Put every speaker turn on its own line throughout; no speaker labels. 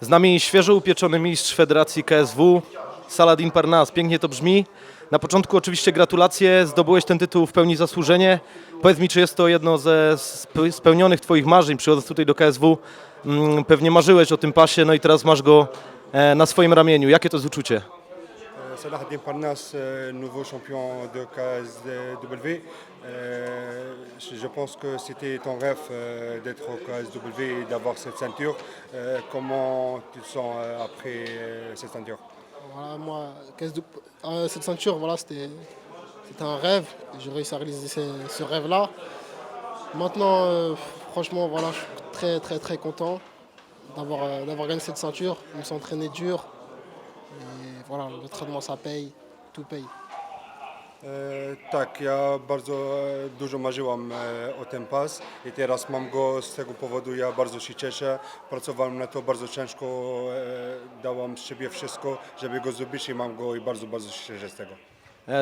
Z nami świeżo upieczony mistrz Federacji KSW, Saladin Parnasse. Pięknie to brzmi. Na początku oczywiście gratulacje, zdobyłeś ten tytuł w pełni zasłużenie. Powiedz mi, czy jest to jedno ze spełnionych Twoich marzeń, przychodząc tutaj do KSW. Pewnie marzyłeś o tym pasie, no i teraz masz go na swoim ramieniu. Jakie to jest uczucie?
Saladin Parnasse, nouveau champion de KSW. Je pense que c'était ton rêve d'être au KSW et d'avoir cette ceinture. Comment tu te sens après cette ceinture?
Voilà, moi, cette ceinture, voilà, c'était un rêve. J'ai réussi à réaliser ce rêve-là. Maintenant, franchement, voilà, je suis très content d'avoir gagné cette ceinture. Je me suis entraîné dur. Et voilà, le traitement, ça paye, tout paye.
Tak, ja bardzo dużo marzyłam o ten pas i teraz mam go, z tego powodu ja bardzo się cieszę. Pracowałem na to bardzo ciężko, dałam z siebie wszystko, żeby go zdobyć i mam go i bardzo się cieszę z tego.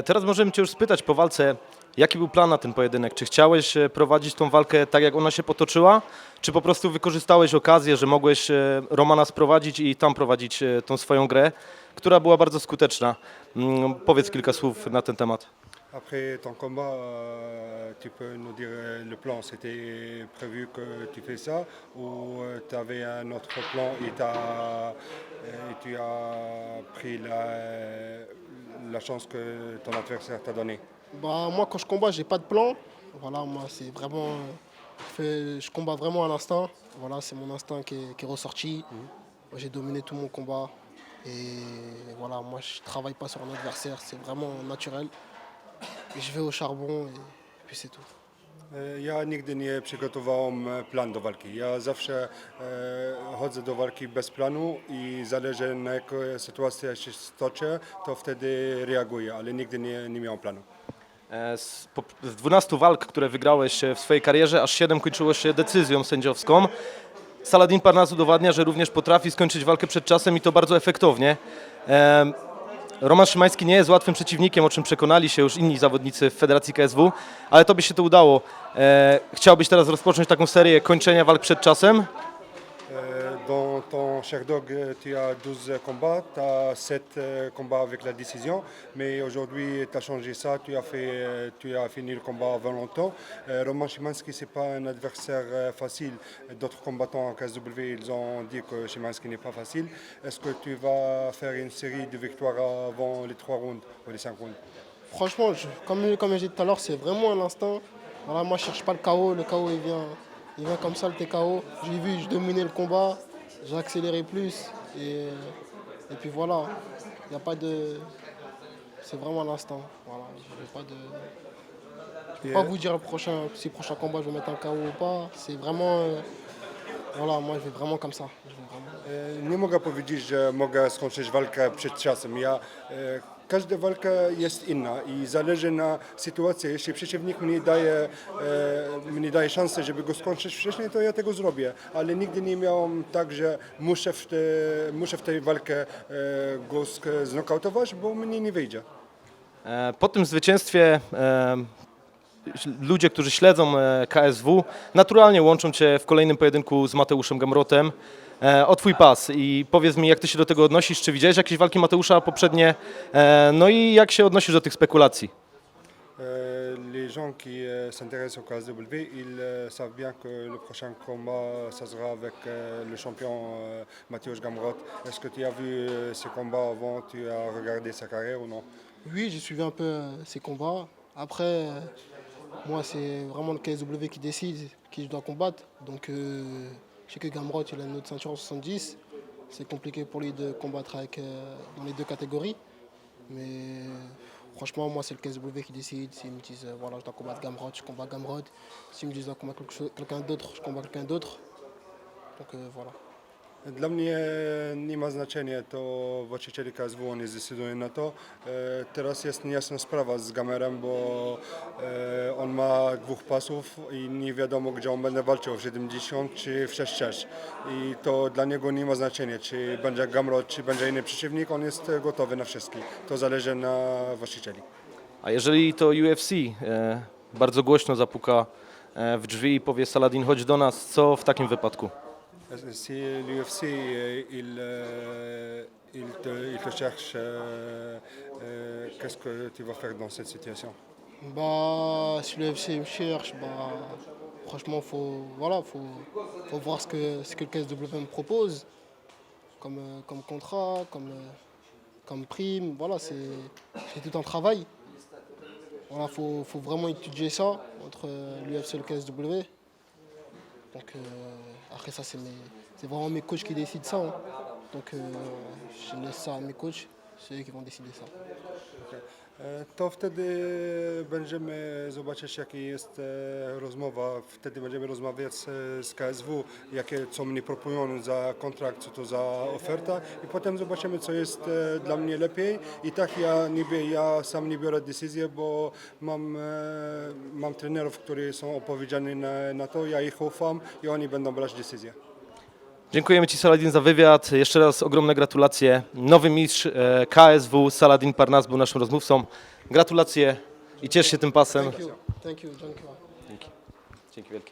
Teraz możemy Cię już spytać po walce, jaki był plan na ten pojedynek? Czy chciałeś prowadzić tą walkę tak, jak ona się potoczyła? Czy po prostu wykorzystałeś okazję, że mogłeś Romana sprowadzić i tam prowadzić tą swoją grę, która była bardzo skuteczna? Powiedz kilka słów na ten temat.
Après ton combat, tu peux nous dire le plan, c'était prévu que tu fais ça ou tu avais un autre plan et tu as pris la chance que ton adversaire t'a donnée?
Bah, moi, quand je combats, j'ai pas de plan. Voilà, moi, c'est vraiment. Je combats vraiment à l'instinct. Voilà, c'est mon instinct qui est ressorti. Moi, j'ai dominé tout mon combat. Et voilà, moi, je travaille pas sur un adversaire, c'est vraiment naturel. Et je vais au charbon et puis c'est tout.
Ja nigdy nie przygotowałem plan do walki. Ja zawsze chodzę do walki bez planu i zależy na jaką sytuację się stoczę, to wtedy reaguję, ale nigdy nie miałem planu.
Z 12 walk, które wygrałeś w swojej karierze, aż 7 kończyło się decyzją sędziowską. Saladin Parnasse udowadnia, że również potrafi skończyć walkę przed czasem i to bardzo efektownie. Roman Szymański nie jest łatwym przeciwnikiem, o czym przekonali się już inni zawodnicy w Federacji KSW, ale tobie się to udało. Chciałbyś teraz rozpocząć taką serię kończenia walk przed czasem?
Dans ton Sherdog, tu as 12 combats, tu as 7 combats avec la décision, mais aujourd'hui tu as changé ça, tu as fini le combat avant longtemps. Roman Szymański, ce n'est pas un adversaire facile. D'autres combattants en KSW, ils ont dit que Szymański n'est pas facile. Est-ce que tu vas faire une série de victoires avant les 3 rounds ou les 5 rounds?
Franchement, comme j'ai dit tout à l'heure, c'est vraiment un instinct. Voilà, moi, je cherche pas le KO. Le KO, il vient comme ça, le TKO. J'ai vu, je dominais le combat. J'ai accéléré plus. Et puis voilà, il n'y a pas de... C'est vraiment l'instant. Voilà, je ne peux pas vous dire si le prochain combat, je vais mettre un KO ou pas. C'est vraiment... Voilà, moi, je vais vraiment comme ça.
Nie mogę powiedzieć, że mogę skończyć walkę przed czasem. Każda walka jest inna i zależy na sytuacji. Jeśli przeciwnik mnie daje szansę, żeby go skończyć wcześniej, to ja tego zrobię. Ale nigdy nie miałem tak, że muszę w tej walkę go znokautować, bo mnie nie wyjdzie.
Po tym zwycięstwie ludzie, którzy śledzą KSW, naturalnie łączą Cię w kolejnym pojedynku z Mateuszem Gamrotem o Twój pas. I powiedz mi, jak Ty się do tego odnosisz, czy widziałeś jakieś walki Mateusza poprzednie, no i jak się odnosisz do tych spekulacji?
Les gens qui s'intéressent au KSW, ils savent bien que le prochain combat, ça sera avec le champion Mateusz Gamrot. Est-ce que tu as vu ce combat avant, tu as regardé sa carrière ou non?
Oui, j'ai suivi un peu ses combats. Après, moi, c'est vraiment le KSW qui décide qui je dois combattre. Donc, je sais que Gamrot, il a une autre ceinture en 70. C'est compliqué pour lui de combattre dans les deux catégories. Mais franchement, moi, c'est le KSW qui décide. S'ils me disent, voilà, je dois combattre Gamrot, je combats Gamrot. S'ils me disent, je dois combattre quelqu'un d'autre, je combats quelqu'un d'autre. Donc, voilà.
Dla mnie nie ma znaczenia, to właściciele KSW oni zdecydują na to. Teraz jest niejasna sprawa z Gamerem, bo on ma 2 pasów i nie wiadomo, gdzie on będzie walczył, w 70 czy w 6-6. I to dla niego nie ma znaczenia, czy będzie Gamrot, czy będzie inny przeciwnik, on jest gotowy na wszystkich. To zależy na właścicieli.
A jeżeli to UFC, bardzo głośno zapuka w drzwi i powie Saladin, chodź do nas, co w takim wypadku?
Si l'UFC il te cherche, qu'est-ce que tu vas faire dans cette situation?
Bah, si le FC me cherche, bah, franchement, faut voir ce que le KSW me propose comme contrat, comme prime. Voilà, c'est tout un travail. Voilà, faut vraiment étudier ça entre l'UFC et le KSW. Donc après ça, c'est vraiment mes coachs qui décident ça, hein. Donc je laisse ça à mes coachs, c'est eux qui vont décider ça.
To wtedy będziemy zobaczyć, jaka jest rozmowa. Wtedy będziemy rozmawiać z KSW, co mnie proponują za kontrakt, co to za oferta i potem zobaczymy, co jest dla mnie lepiej. I tak ja sam nie biorę decyzji, bo mam trenerów, którzy są odpowiedzialni na to, ja ich ufam i oni będą brać decyzje.
Dziękujemy Ci, Saladin, za wywiad. Jeszcze raz ogromne gratulacje. Nowy mistrz KSW Saladin Parnasse był naszym rozmówcą. Gratulacje i ciesz się tym pasem.
Thank you.
Dzięki wielkie.